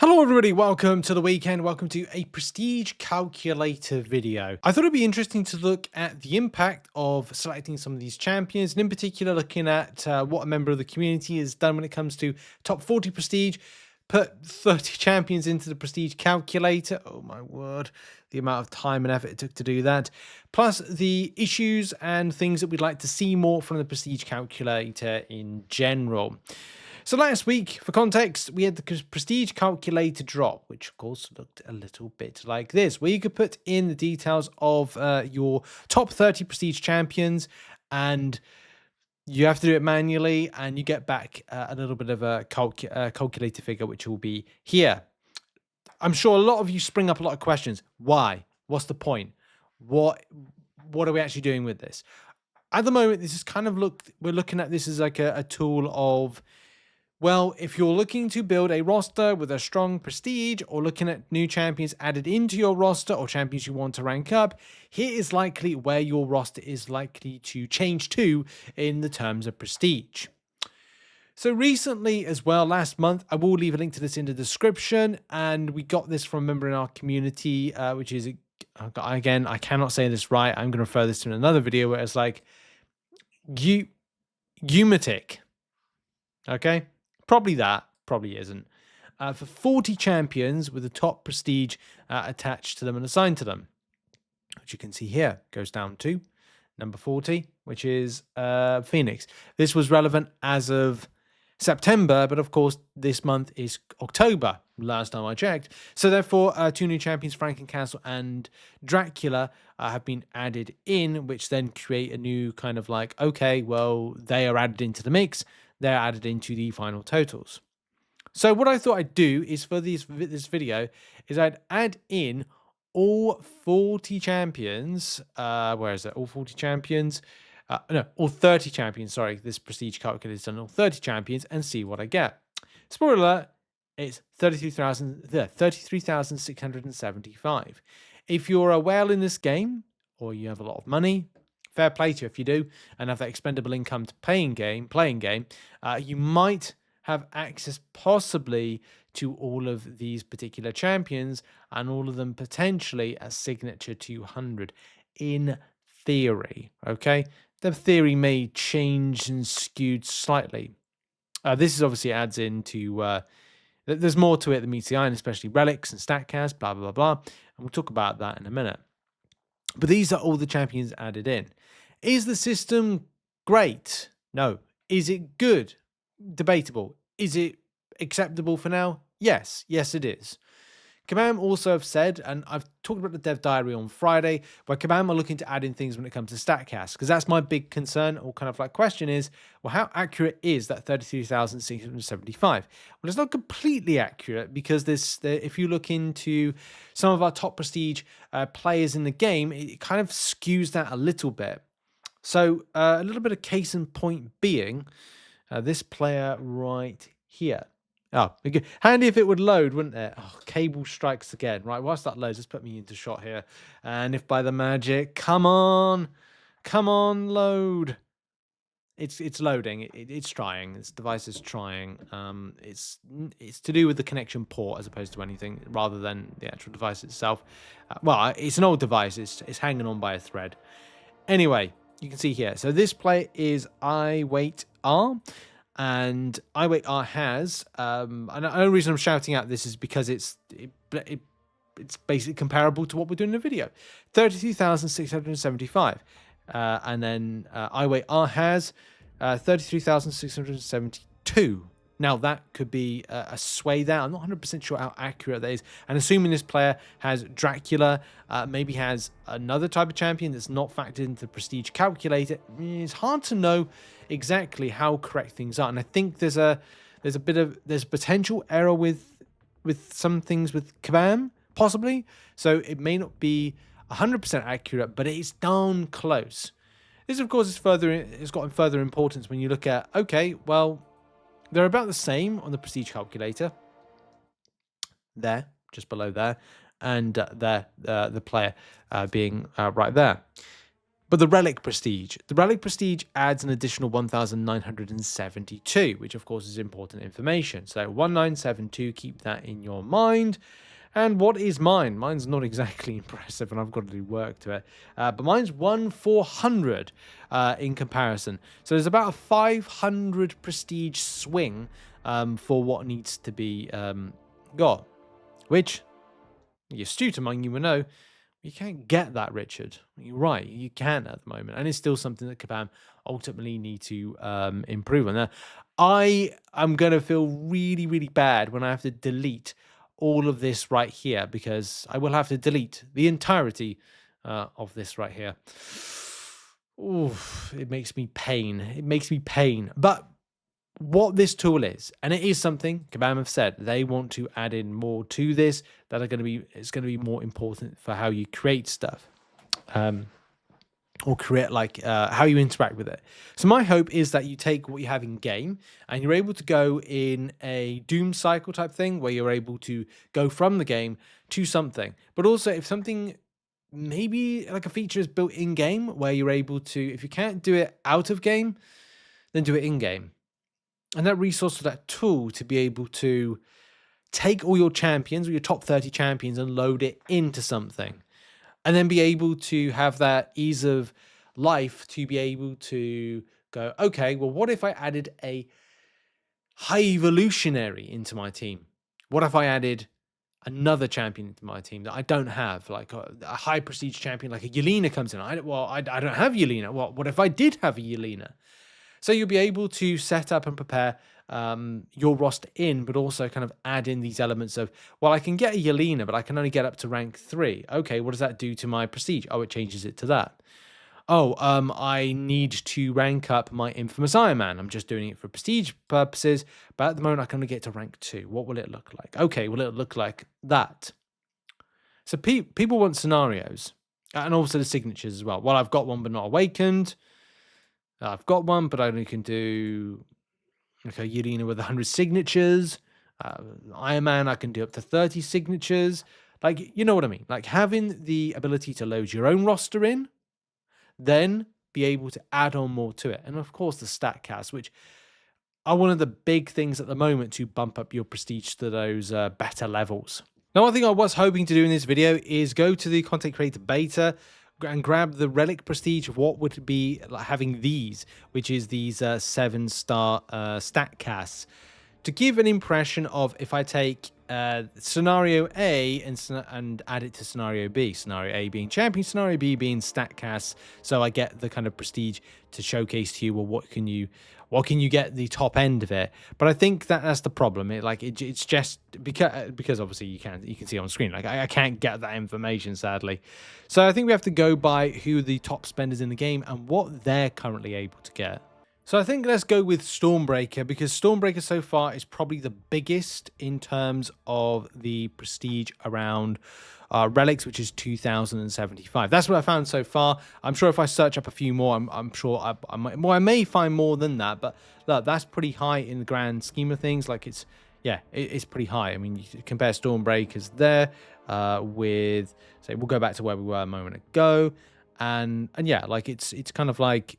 Hello everybody, welcome to the weekend, welcome to a Prestige Calculator video. I thought it'd be interesting to look at the impact of selecting some of these champions, and in particular looking at what a member of the community has done when it comes to top 40 Prestige, put 30 champions into the Prestige Calculator, oh my word, the amount of time and effort it took to do that, plus the issues and things that we'd like to see more from the Prestige Calculator in general. So last week, for context, we had the Prestige Calculator drop, which of course looked a little bit like this, where you could put in the details of your top 30 Prestige champions, and you have to do it manually, and you get back a little bit of a calculator figure, which will be here. I'm sure a lot of you spring up a lot of questions. Why? What's the point? What are we actually doing with this? At the moment, this is kind of we're looking at this as like a tool of, well, if you're looking to build a roster with a strong prestige, or looking at new champions added into your roster or champions you want to rank up, here is likely where your roster is likely to change to in the terms of prestige. So recently as well, last month, I will leave a link to this in the description, and we got this from a member in our community, which is, again, I cannot say this right. I'm going to refer this to another video where it's like, Umatic. Okay? Probably that, probably isn't. For 40 champions with the top prestige attached to them and assigned to them, which you can see here, goes down to number 40, which is Phoenix. This was relevant as of September, but of course this month is October, last time I checked. So therefore, two new champions, Franken and Dracula, have been added in, which then create a new kind of like, okay, well, they are added into the mix. They're added into the final totals. So what I thought I'd do is for this video is I'd add in all 40 champions. Where is it? All 40 champions. No, all 30 champions. Sorry, this prestige calculator is done all 30 champions and see what I get. Spoiler alert, it's 33,675. If you're a whale in this game, or you have a lot of money, fair play to you if you do, and have that expendable income to playing game, you might have access possibly to all of these particular champions, and all of them potentially a signature 200 in theory. Okay, the theory may change and skewed slightly. This is obviously adds into there's more to it than meets the eye, and especially relics and statcast, blah blah blah, and we'll talk about that in a minute. But these are all the champions added in. Is the system great? No. Is it good? Debatable. Is it acceptable for now? Yes. Yes, it is. Kabam also have said, and I've talked about the dev diary on Friday, where Kabam are looking to add in things when it comes to StatCast, because that's my big concern, or kind of like question is, well, how accurate is that 33,675? Well, it's not completely accurate, because if you look into some of our top prestige players in the game, it kind of skews that a little bit. So a little bit of case in point being this player right here. Oh, handy if it would load, wouldn't it? Oh, cable strikes again. Right, whilst that loads, let's put me into shot here. And if by the magic, come on, load. It's loading. It's trying. This device is trying. It's to do with the connection port as opposed to anything, rather than the actual device itself. Well, it's an old device. It's hanging on by a thread. Anyway, you can see here. So this player is iWaitR. And iWaitR has, and the only reason I'm shouting out this is because it's basically comparable to what we're doing in the video, 32,675, and then iWaitR has 33,672. Now that could be a sway there. I'm not 100% sure how accurate that is. And assuming this player has Dracula, maybe has another type of champion that's not factored into the prestige calculator, it's hard to know exactly how correct things are. And I think there's potential error with some things with Kabam, possibly. So it may not be 100% accurate, but it's darn close. This, of course, is gotten further importance when you look at, okay, well, they're about the same on the prestige calculator. There, just below there, and there, the player being right there. But the relic prestige adds an additional 1,972, which of course is important information. So 1972, keep that in your mind. And what is mine? Mine's not exactly impressive, and I've got to do work to it. But mine's 1,400 in comparison. So there's about a 500 prestige swing for what needs to be got. Which, the astute among you will know, you can't get that, Richard. You're right, you can't at the moment. And it's still something that Kabam ultimately need to improve on. Now, I am going to feel really, really bad when I have to delete all of this right here, because I will have to delete the entirety of this right here. Ooh, it makes me pain. It makes me pain. But what this tool is, and it is something Kabam have said they want to add in more to this, that are going to be, it's going to be more important for how you create stuff, or create like how you interact with it. So my hope is that you take what you have in game and you're able to go in a doom cycle type thing where you're able to go from the game to something. But also if something, maybe like a feature is built in game where you're able to, if you can't do it out of game, then do it in game. And that resource, that tool to be able to take all your champions or your top 30 champions and load it into something. And then be able to have that ease of life to be able to go, okay, well, what if I added a high evolutionary into my team? What if I added another champion into my team that I don't have, like a high prestige champion, like a Yelena comes in? I don't have Yelena. What if I did have a Yelena? So you'll be able to set up and prepare your roster in, but also kind of add in these elements of, well, I can get a Yelena, but I can only get up to rank 3. Okay, what does that do to my prestige? Oh, it changes it to that. Oh, I need to rank up my infamous Iron Man. I'm just doing it for prestige purposes, but at the moment I can only get to rank 2. What will it look like? Okay, will it look like that? So people want scenarios, and also the signatures as well. Well, I've got one, but not awakened. I've got one, but I only can do like a Yelena with 100 signatures. Iron Man, I can do up to 30 signatures. Like, you know what I mean? Like having the ability to load your own roster in, then be able to add on more to it. And of course, the stat casts, which are one of the big things at the moment to bump up your prestige to those better levels. Now, one thing I was hoping to do in this video is go to the content creator beta and grab the relic prestige. What would be like having these, which is these 7-star stat casts, to give an impression of if I take scenario A and add it to scenario B. Scenario A being champion, scenario B being stat casts, so I get the kind of prestige to showcase to you, well, what can you get the top end of it. But I think that's the problem. It's just because obviously you can see on screen, like I can't get that information, sadly. So I think we have to go by who the top spenders in the game and what they're currently able to get. So I think let's go with Stormbreaker, because Stormbreaker so far is probably the biggest in terms of the prestige around relics, which is 2,075. That's what I found so far. I'm sure if I search up a few more, I'm sure I may find more than that. But look, that's pretty high in the grand scheme of things. Like it's pretty high. I mean, you compare Stormbreakers there with, say, we'll go back to where we were a moment ago, and yeah, like it's kind of like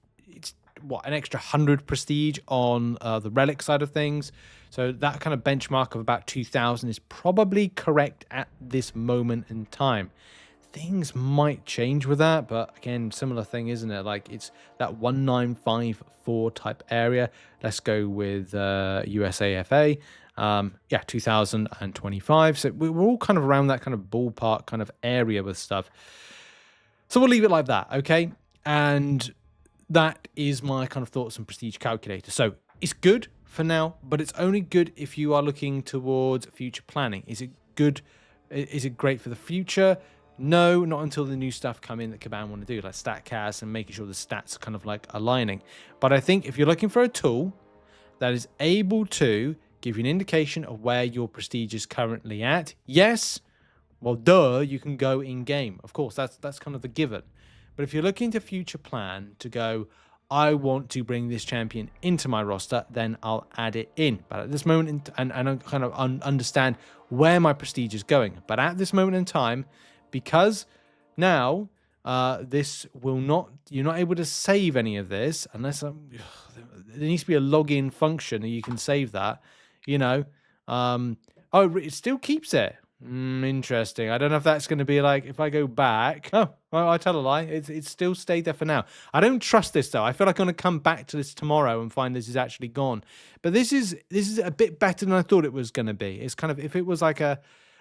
what, an extra 100 prestige on the relic side of things. So that kind of benchmark of about 2,000 is probably correct at this moment in time. Things might change with that, but again, similar thing, isn't it? Like it's that 1954 type area. Let's go with USAFA. Yeah, 2025. So we're all kind of around that kind of ballpark kind of area with stuff. So we'll leave it like that, okay? And that is my kind of thoughts and prestige calculator. So it's good for now, but it's only good if you are looking towards future planning. Is it good? Is it great for the future? No, not until the new stuff come in that Kabam want to do, like StatCast and making sure the stats are kind of like aligning. But I think if you're looking for a tool that is able to give you an indication of where your prestige is currently at, yes, well, duh, you can go in game. Of course, that's kind of the given. But if you're looking to future plan to go, I want to bring this champion into my roster, then I'll add it in. But at this moment, and I kind of understand where my prestige is going. But at this moment in time, because now this will not, you're not able to save any of this unless there needs to be a login function and you can save that, you know. Oh, it still keeps it. Interesting. I don't know if that's going to be like, if I go back, oh, I tell a lie. It's still stayed there for now. I don't trust this though. I feel like I'm going to come back to this tomorrow and find this is actually gone. But this is a bit better than I thought it was going to be. It's kind of, if it was like a,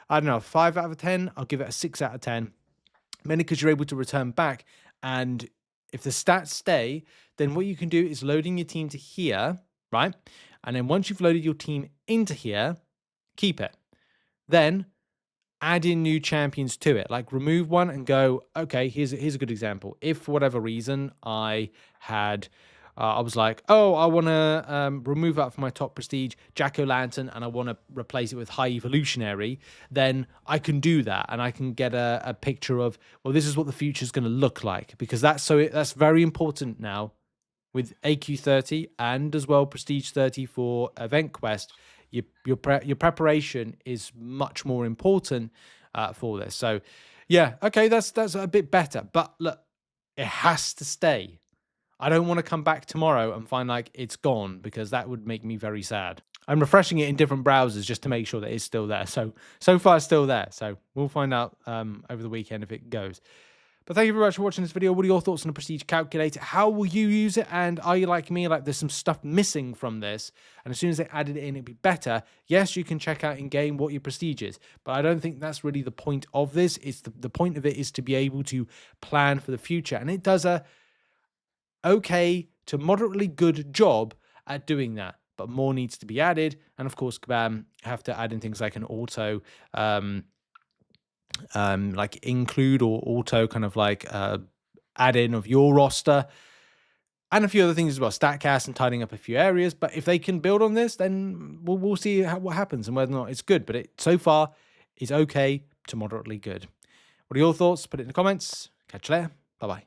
I don't know, 5 out of 10, I'll give it a 6 out of 10. Mainly because you're able to return back. And if the stats stay, then what you can do is loading your team to here, right? And then once you've loaded your team into here, keep it. Then add in new champions to it. Like remove one and go, okay, here's a good example. If for whatever reason I had, I was like, oh, I want to remove that from my top prestige Jack-o'-lantern and I want to replace it with high evolutionary, then I can do that and I can get a picture of, well, this is what the future is going to look like, because that's very important now with AQ 30 and as well Prestige 30 for Event Quest. Your preparation is much more important for this. So, yeah, okay, that's a bit better. But look, it has to stay. I don't want to come back tomorrow and find like it's gone, because that would make me very sad. I'm refreshing it in different browsers just to make sure that it's still there. So far it's still there. So we'll find out over the weekend if it goes. But thank you very much for watching this video. What are your thoughts on the Prestige Calculator? How will you use it? And are you like me, like there's some stuff missing from this, and as soon as they added it in, it'd be better? Yes, you can check out in-game what your Prestige is, but I don't think that's really the point of this. It's the point of it is to be able to plan for the future, and it does a okay to moderately good job at doing that. But more needs to be added, and of course, have to add in things like an auto like include or auto kind of like add in of your roster, and a few other things as well, StatCast and tidying up a few areas. But if they can build on this, then we'll see what happens and whether or not it's good. But it so far is okay to moderately good. What are your thoughts? Put it in the comments. Catch you later. Bye bye.